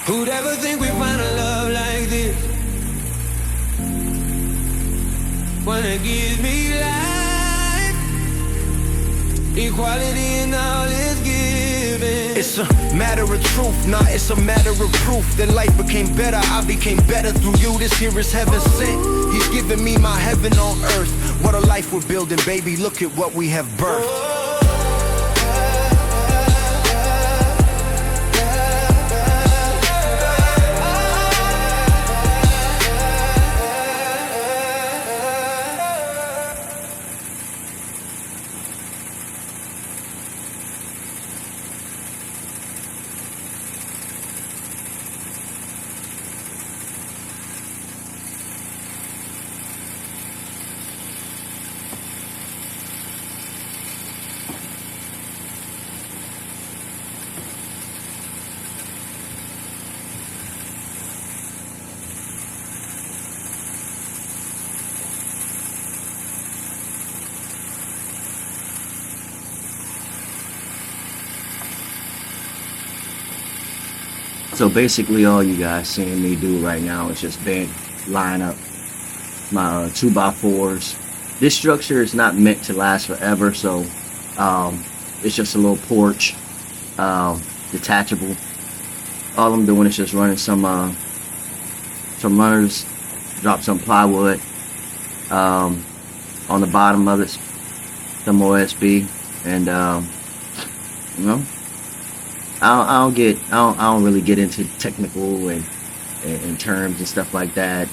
Who'd ever think we'd find a love like this? One that gives me life, equality in all it's giving. It's a matter of truth, nah, it's a matter of proof that life became better, I became better through you. This here is heaven sent, he's giving me my heaven on earth. What a life we're building, baby, look at what we have birthed. So basically all you guys seeing me do right now is just line up my 2x4s. This structure is not meant to last forever, so it's just a little porch, detachable. All I'm doing is just running some runners, drop some plywood on the bottom of it, some OSB, and you know, I don't really get into technical and terms and stuff like that.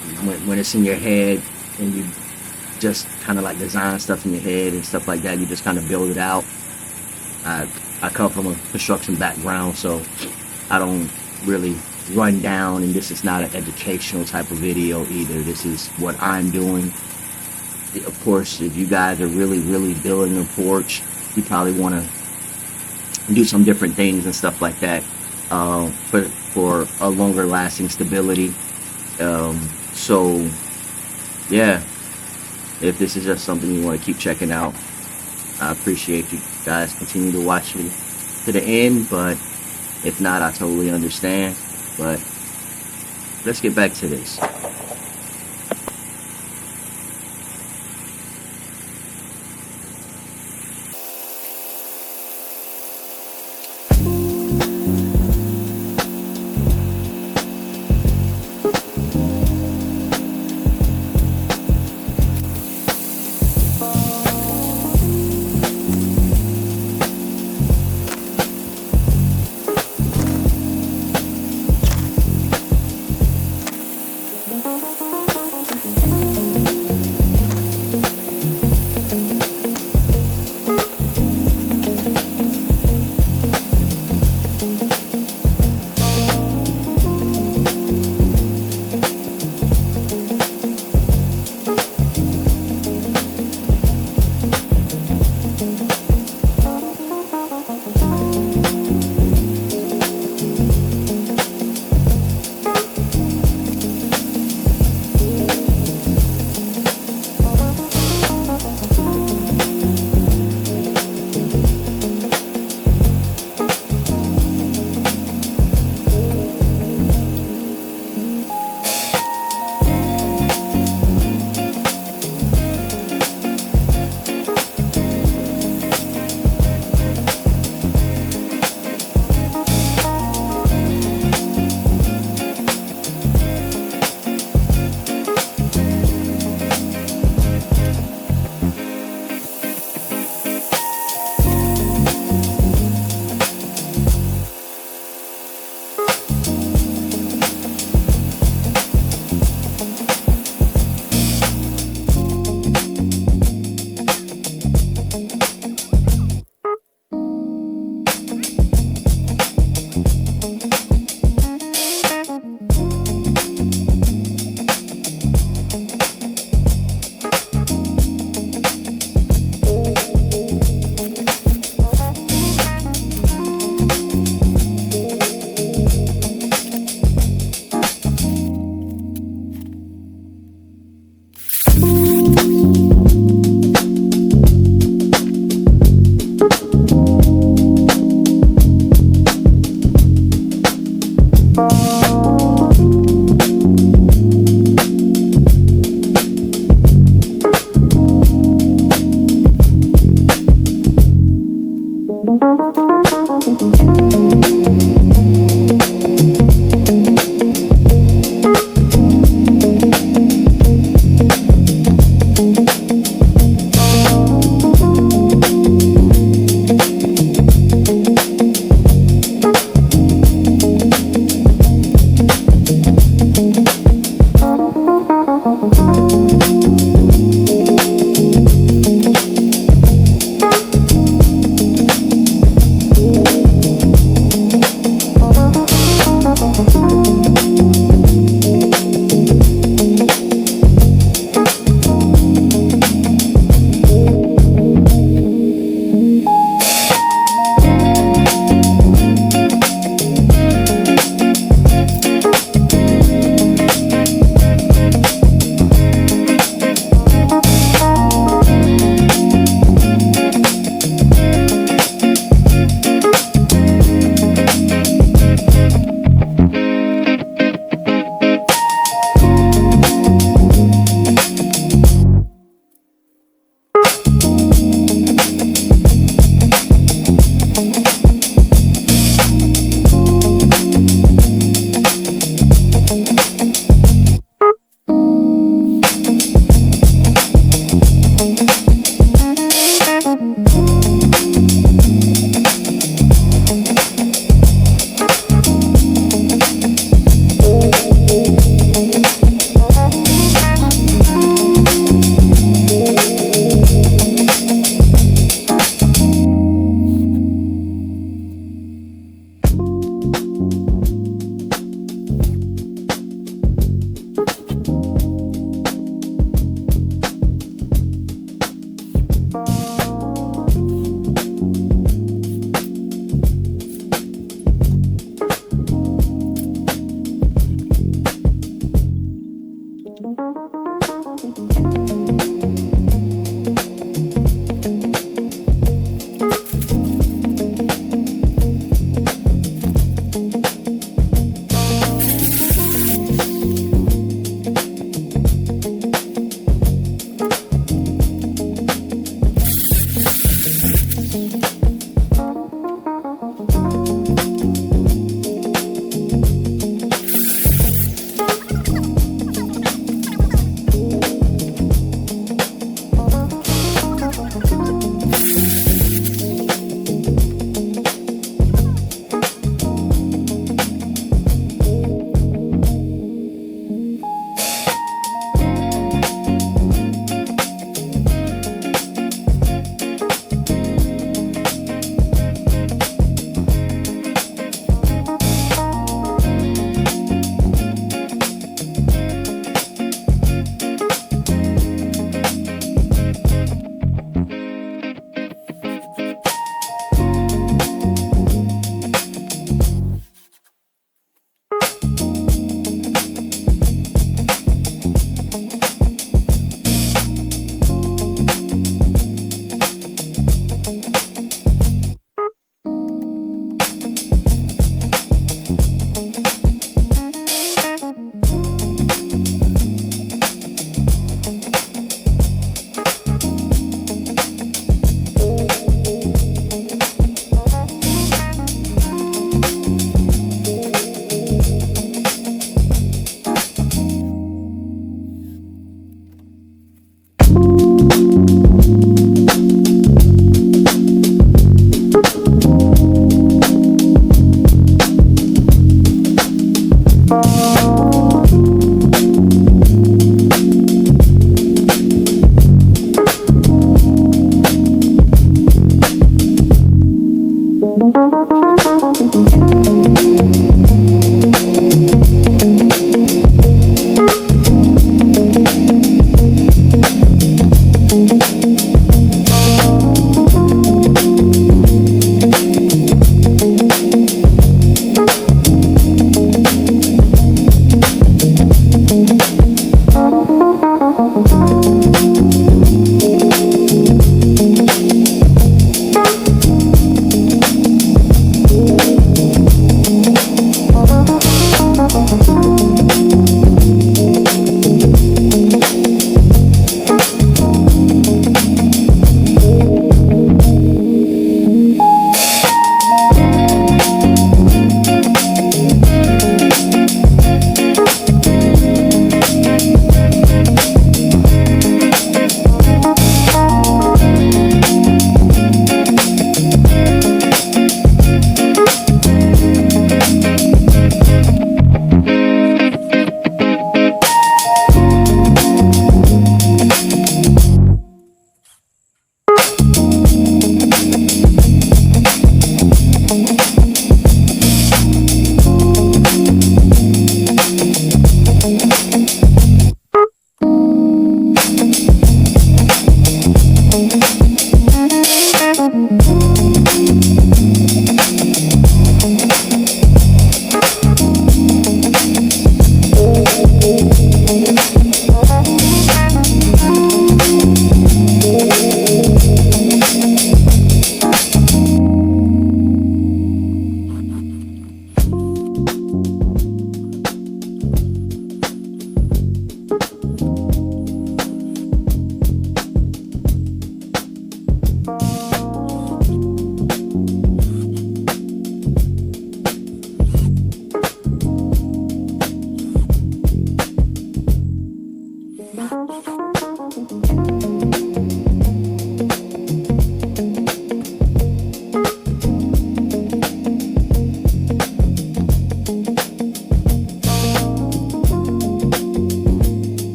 When it's in your head and you just kind of like design stuff in your head and stuff like that, you just kind of build it out. I come from a construction background, so I don't really run down, and this is not an educational type of video either. This is what I'm doing. Of course, if you guys are really building a porch, you probably want to do some different things and stuff like that, for a longer lasting stability. So yeah, if this is just something you want to keep checking out, I appreciate you guys continue to watch me to the end, but if not, I totally understand. But let's get back to this.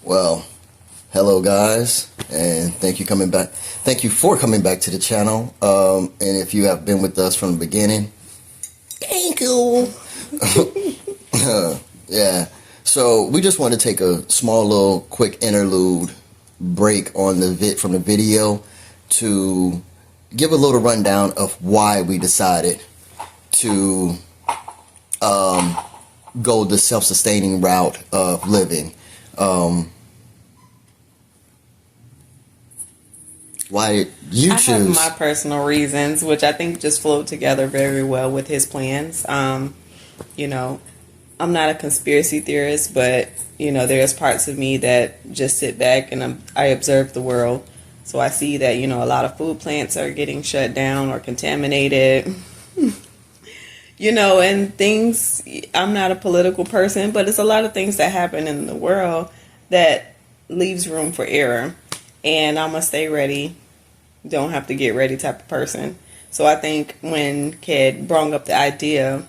Well, hello guys, and thank you for coming back to the channel. And if you have been with us from the beginning, thank you. Yeah. So we just want to take a small little quick interlude break on from the video to give a little rundown of why we decided to go the self-sustaining route of living. Why did you choose? I have my personal reasons, which I think just flowed together very well with his plans. You know, I'm not a conspiracy theorist, but, you know, there's parts of me that just sit back and I observe the world. So I see that, you know, a lot of food plants are getting shut down or contaminated. You know, and things, I'm not a political person, but it's a lot of things that happen in the world that leaves room for error. And I'm a stay ready, don't have to get ready type of person. So I think when Ked brought up the idea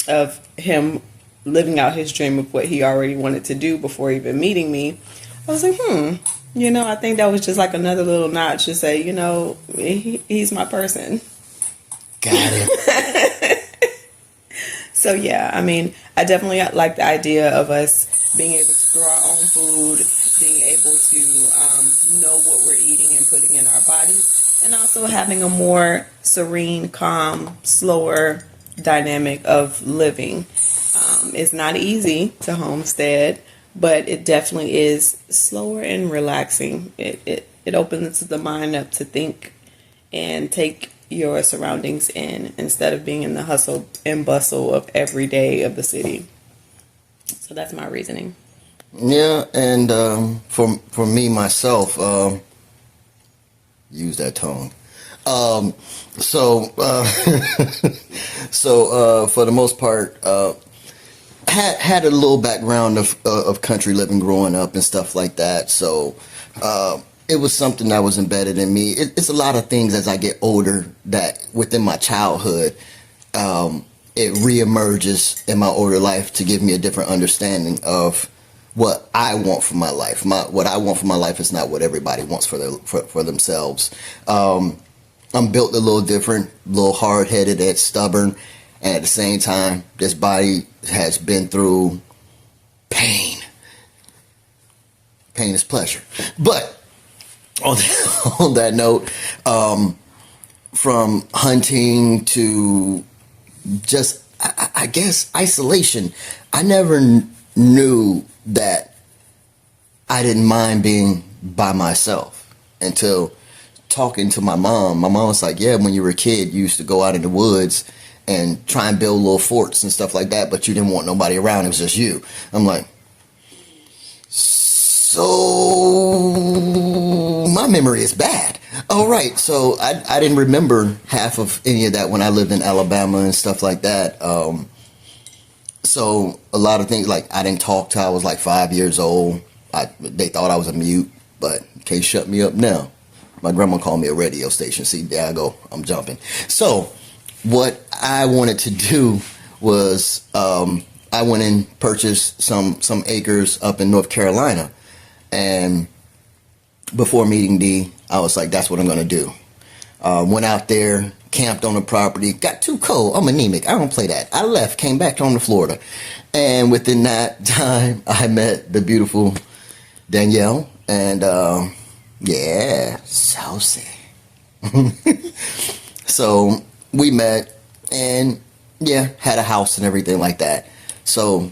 of him living out his dream of what he already wanted to do before even meeting me, I was like, You know, I think that was just like another little notch to say, you know, he's my person. Got it. So yeah, I mean, I definitely like the idea of us being able to grow our own food, being able to know what we're eating and putting in our bodies, and also having a more serene, calm, slower dynamic of living. It's not easy to homestead, but it definitely is slower and relaxing. It opens the mind up to think and take your surroundings in instead of being in the hustle and bustle of every day of the city. So that's my reasoning. Yeah, and for me myself, use that tongue. So for the most part, had a little background of country living growing up and stuff like that. So it was something that was embedded in me. It's a lot of things as I get older that within my childhood, it reemerges in my older life to give me a different understanding of what I want for my life. What I want for my life is not what everybody wants for themselves. I'm built a little different, a little hard-headed, and stubborn, and at the same time, this body has been through pain. Pain is pleasure. But on that note, from hunting to just, I guess, isolation, I never knew that I didn't mind being by myself until talking to my mom. My mom was like, yeah, when you were a kid, you used to go out in the woods and try and build little forts and stuff like that, but you didn't want nobody around. It was just you. I'm like, so my memory is bad. All right, so I didn't remember half of any of that when I lived in Alabama and stuff like that. So a lot of things, like I didn't talk till I was like 5 years old. They thought I was a mute, but can't shut me up now. My grandma called me a radio station. See, there I go. I'm jumping. So what I wanted to do was I went and purchased some acres up in North Carolina. And before meeting D, I was like, that's what I'm going to do. Went out there, camped on the property, got too cold. I'm anemic. I don't play that. I left, came back home to Florida. And within that time, I met the beautiful Danielle. And yeah, saucy. So we met and yeah, had a house and everything like that. So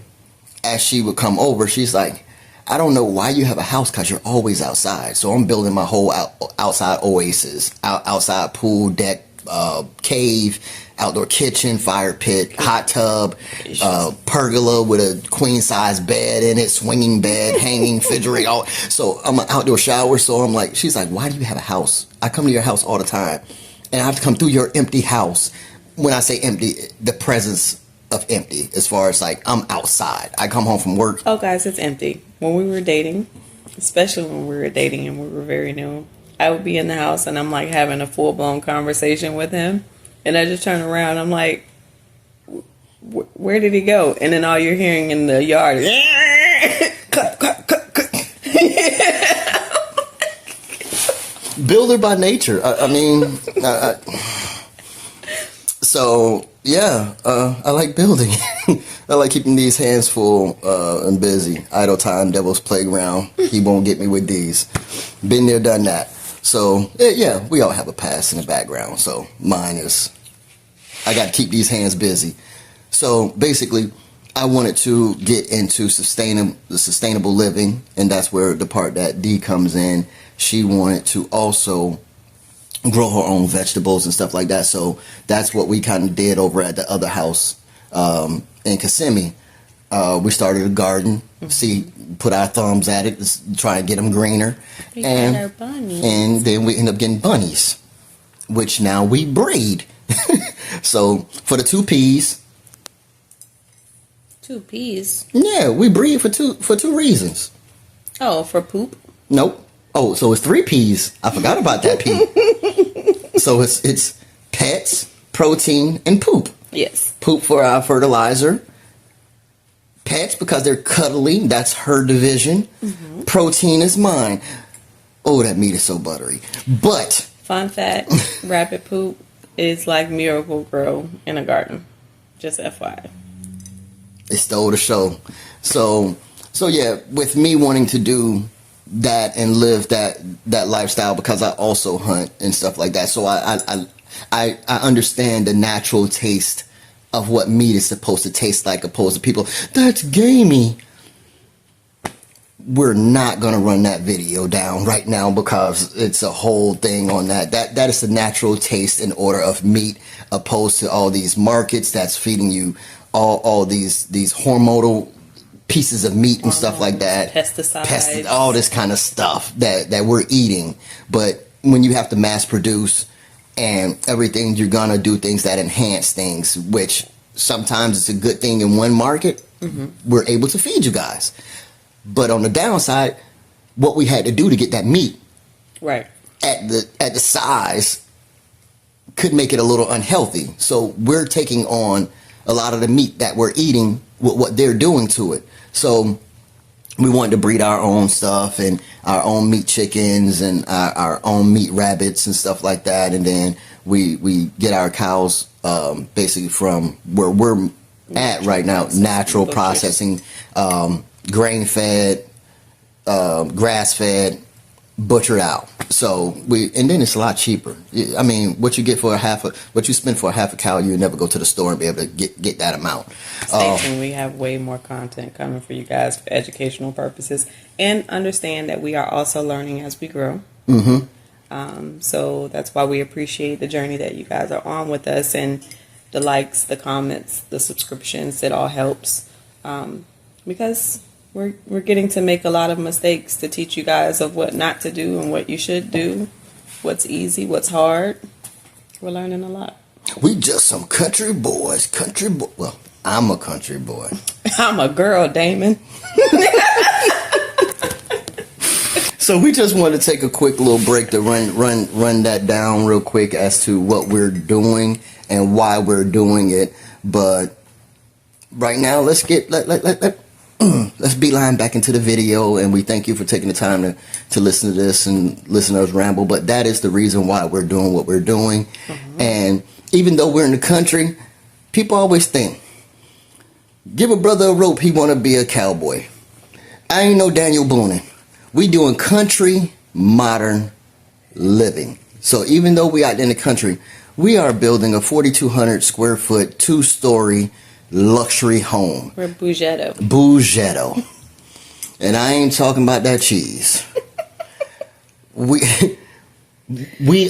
as she would come over, she's like, I don't know why you have a house because you're always outside. So I'm building my whole outside oasis, outside pool, deck, cave, outdoor kitchen, fire pit, hot tub, pergola with a queen size bed in it, swinging bed, hanging refrigerator. So I'm an outdoor shower. So I'm like, she's like, why do you have a house? I come to your house all the time and I have to come through your empty house. When I say empty, the presence of empty, as far as like I'm outside. I come home from work. Oh, guys, it's empty. When we were dating, especially when we were dating and we were very new, I would be in the house and I'm like having a full-blown conversation with him. And I just turn around. I'm like, where did he go? And then all you're hearing in the yard is, cut, cut, cut, cut. Builder by nature. I mean, so yeah, I like building. I like keeping these hands full and busy. Idle time, devil's playground. He won't get me with these. Been there, done that. So yeah, we all have a past in the background. So mine is, I got to keep these hands busy. So basically, I wanted to get into sustainable living, and that's where the part that D comes in. She wanted to also grow her own vegetables and stuff like that. So that's what we kind of did over at the other house in Kissimmee. We started a garden, put our thumbs at it, try and get them greener. Got our bunnies. And then we end up getting bunnies, which now we breed. So for the 2 peas. 2 peas? Yeah, we breed for two reasons. Oh, for poop? Nope. Oh, so it's 3 peas. I forgot about that P. So it's pets, protein, and poop. Yes. Poop for our fertilizer. Pets because they're cuddly. That's her division. Mm-hmm. Protein is mine. Oh, that meat is so buttery. But Fun fact, rabbit poop is like Miracle Grow in a garden. Just FYI. it stole the show. So yeah, with me wanting to do that and live that lifestyle, because I also hunt and stuff like that. So I understand the natural taste of what meat is supposed to taste like, opposed to people, that's gamey. We're not gonna run that video down right now because it's a whole thing on that. That is the natural taste and order of meat, opposed to all these markets that's feeding you all these hormonal pieces of meat and stuff like that, pesticides, all this kind of stuff that we're eating. But when you have to mass produce and everything, you're gonna do things that enhance things, which sometimes it's a good thing in one market. We're able to feed you guys. But on the downside, what we had to do to get that meat right at the size could make it a little unhealthy. So we're taking on a lot of the meat that we're eating with what they're doing to it. So we wanted to breed our own stuff and our own meat chickens and our own meat rabbits and stuff like that. And then we get our cows basically from where we're at right now, natural processing, grain fed, grass fed, butchered out. So and then it's a lot cheaper. I mean, what you get for what you spend for a half a cow, you never go to the store and be able to get that amount. Stay tuned. We have way more content coming for you guys for educational purposes, and understand that we are also learning as we grow. So that's why we appreciate the journey that you guys are on with us, and the likes, the comments, the subscriptions. It all helps because we're getting to make a lot of mistakes to teach you guys of what not to do and what you should do, what's easy, what's hard. We're learning a lot. We just some country boys. Well, I'm a country boy. I'm a girl, Damon. So we just want to take a quick little break to run that down real quick as to what we're doing and why we're doing it. But right now, let's beeline back into the video, and we thank you for taking the time to listen to this and listen to us ramble. But that is the reason why we're doing what we're doing. And even though we're in the country, people always think, give a brother a rope, he want to be a cowboy. I ain't no Daniel Boone. We doing country modern living. So even though we out in the country, we are building a 4,200 square foot 2-story luxury home. We're Bougetto. Bougetto. And I ain't talking about that cheese. We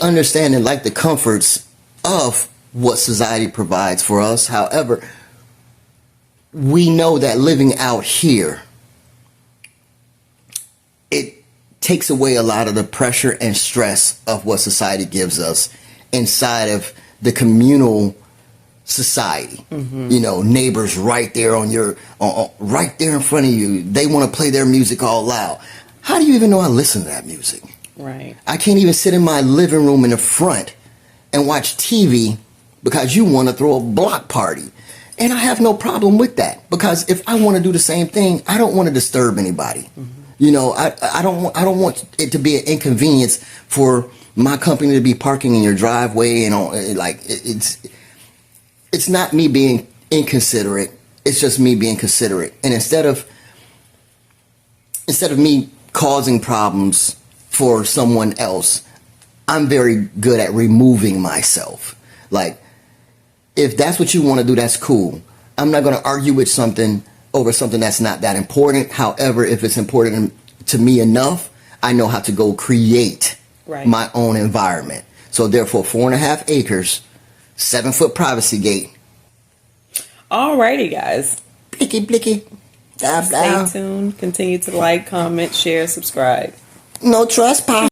understand and like the comforts of what society provides for us. However, we know that living out here, it takes away a lot of the pressure and stress of what society gives us inside of the communal society. You know, neighbors right there right there in front of you. They want to play their music all loud. How do you even know I listen to that music? Right. I can't even sit in my living room in the front and watch TV because you want to throw a block party. And I have no problem with that, because if I want to do the same thing, I don't want to disturb anybody. You know, I don't want it to be an inconvenience for my company to be parking in your driveway and all. Like it's not me being inconsiderate. It's just me being considerate. And instead of me causing problems for someone else, I'm very good at removing myself. Like, if that's what you want to do, that's cool. I'm not going to argue with something over something that's not that important. However, if it's important to me enough, I know how to go create my own environment. So therefore, 4.5 acres, 7-foot privacy gate. Alrighty, guys. Blicky, blicky. Blah, blah. Stay tuned. Continue to like, comment, share, subscribe. No trespass.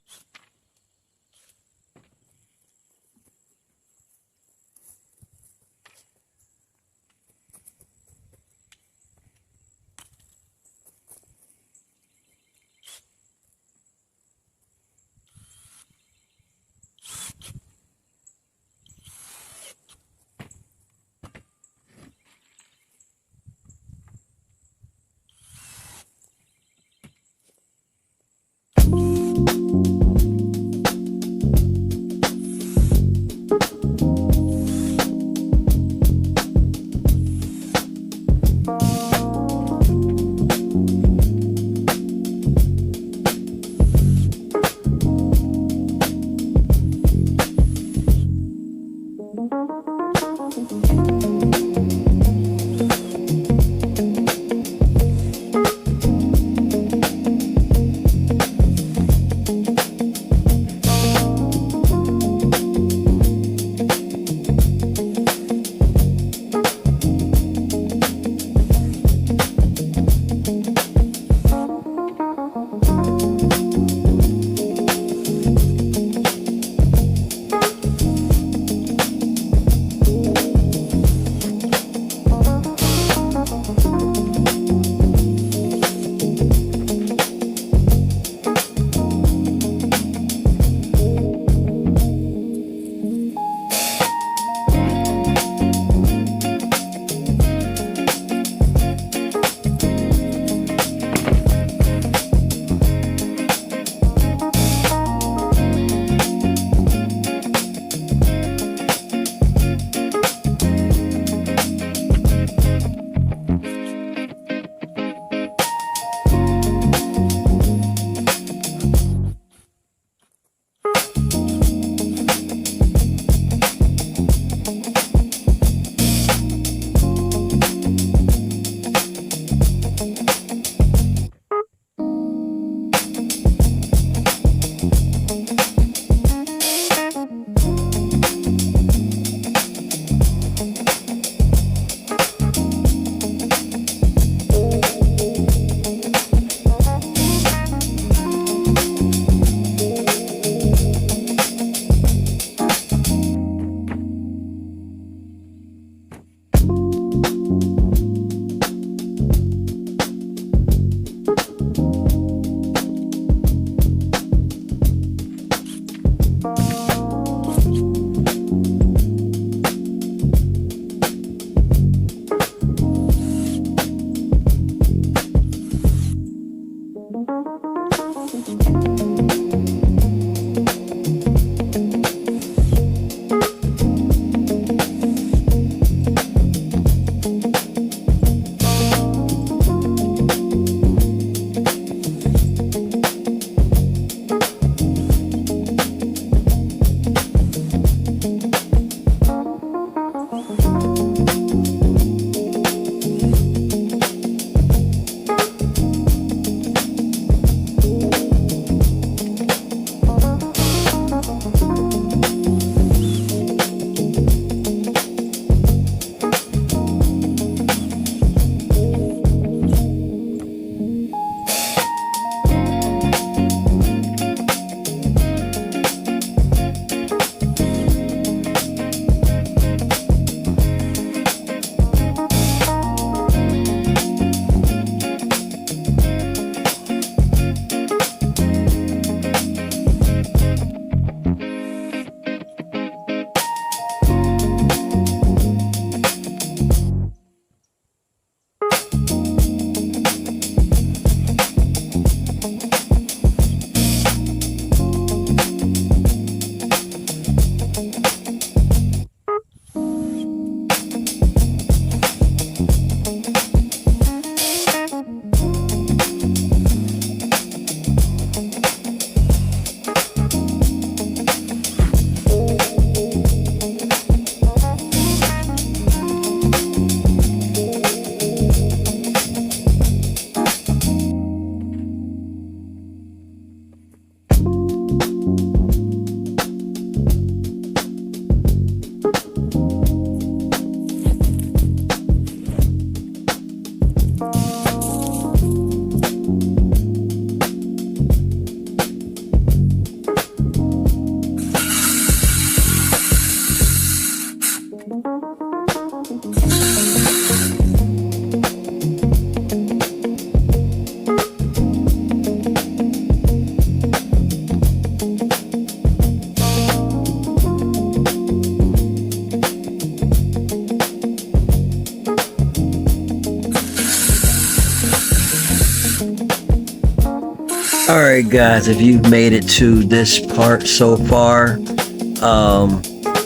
right, guys, if you've made it to this part so far,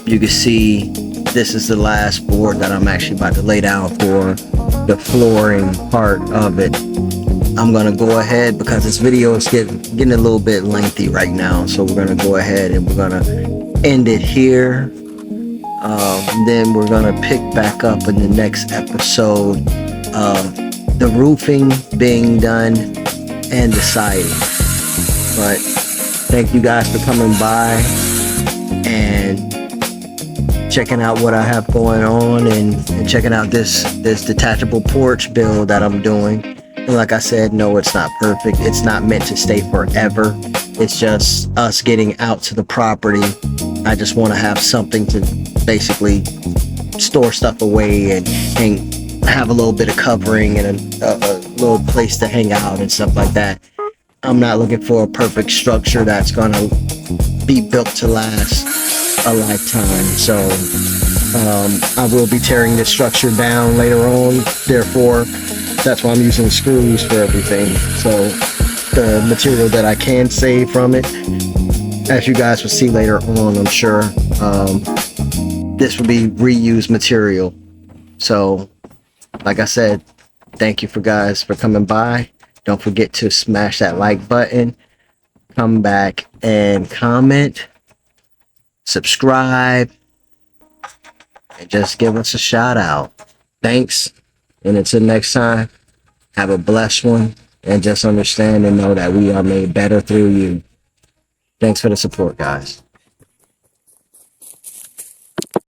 you can see this is the last board that I'm actually about to lay down for the flooring part of it. I'm gonna go ahead because this video is getting a little bit lengthy right now, so we're gonna go ahead and we're gonna end it here. Then we're gonna pick back up in the next episode of the roofing being done and the siding. But thank you guys for coming by and checking out what I have going on and checking out this detachable porch build that I'm doing. And like I said, no, it's not perfect. It's not meant to stay forever. It's just us getting out to the property. I just want to have something to basically store stuff away and have a little bit of covering and a little place to hang out and stuff like that. I'm not looking for a perfect structure that's gonna be built to last a lifetime. So I will be tearing this structure down later on. Therefore, that's why I'm using screws for everything. So the material that I can save from it, as you guys will see later on, I'm sure, this will be reused material. So like I said, thank you guys for coming by. Don't forget to smash that like button, come back and comment, subscribe, and just give us a shout out. Thanks, and until next time, have a blessed one, and just understand and know that we are made better through you. Thanks for the support, guys.